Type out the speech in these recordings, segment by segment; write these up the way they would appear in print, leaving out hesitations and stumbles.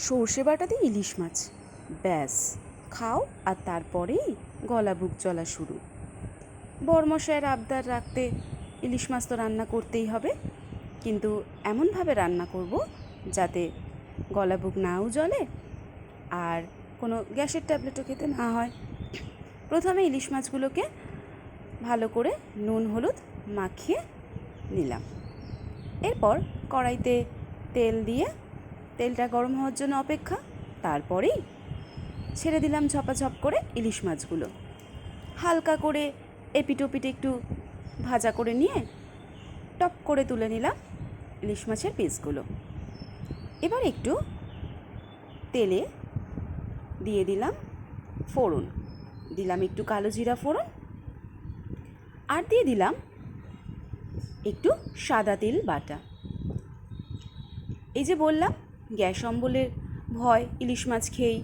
সর্ষে বাটা দিয়ে ইলিশ মাছ, ব্যাস খাও আর তারপরেই গলা বুক জ্বলা শুরু। বরমশাইয়ের আবদার রাখতে ইলিশ মাছ তো রান্না করতেই হবে, কিন্তু এমনভাবে রান্না করব যাতে গলা বুক নাও জ্বলে আর কোনো গ্যাসের ট্যাবলেটও খেতে না হয়। প্রথমে ইলিশ মাছগুলোকে ভালো করে নুন হলুদ মাখিয়ে নিলাম। এরপর কড়াইতে তেল দিয়ে তেলটা গরম হওয়ার জন্য অপেক্ষা, তারপরেই ছেড়ে দিলাম ঝপাঝপ করে ইলিশ মাছগুলো। হালকা করে এপিটোপিট একটু ভাজা করে নিয়ে টপ করে তুলে নিলাম ইলিশ মাছের পিসগুলো। এবার একটু তেলে দিয়ে দিলাম ফোড়ন, দিলাম একটু কালো জিরা ফোড়ন, আর দিয়ে দিলাম একটু সাদা তিল বাটা। এই যে বললাম গ্যাস অম্বলের ভয় ইলিশ মাছ খেয়েই,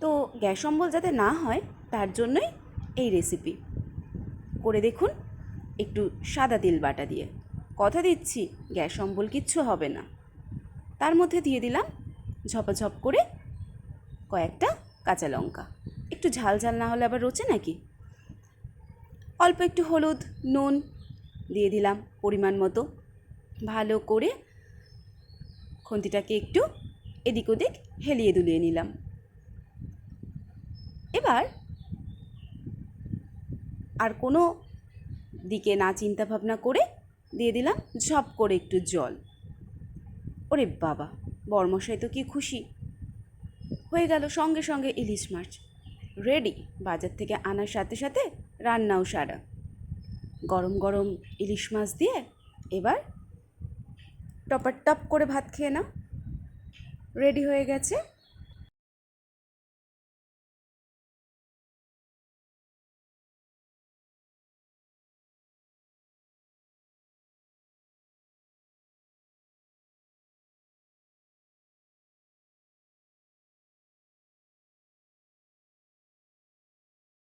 তো গ্যাস অম্বল যাতে না হয় তার জন্যই এই রেসিপি করে দেখুন একটু সাদা তিল বাটা দিয়ে। কথা দিচ্ছি গ্যাস অম্বল কিচ্ছু হবে না। তার মধ্যে দিয়ে দিলাম ঝপাঝপ করে কয়েকটা কাঁচা লঙ্কা, একটু ঝাল ঝাল না হলে আবার রোচে নাকি। অল্প একটু হলুদ নুন দিয়ে দিলাম পরিমাণ মতো। ভালো করে খুন্তিটাকে একটু এদিক ওদিক হেলিয়ে দুলিয়ে নিলাম। এবার আর কোনো দিকে না চিন্তা ভাবনা করে দিয়ে দিলাম ঝপ করে একটু জল। ওরে বাবা, বরমশাই তো কি খুশি হয়ে গেল, সঙ্গে সঙ্গে ইলিশ মাছ রেডি। বাজার থেকে আনার সাথে সাথে রান্নাও সারা। গরম গরম ইলিশ মাছ দিয়ে এবার টপার টপ করে ভাত খেয়ে নাও। রেডি হয়ে গেছে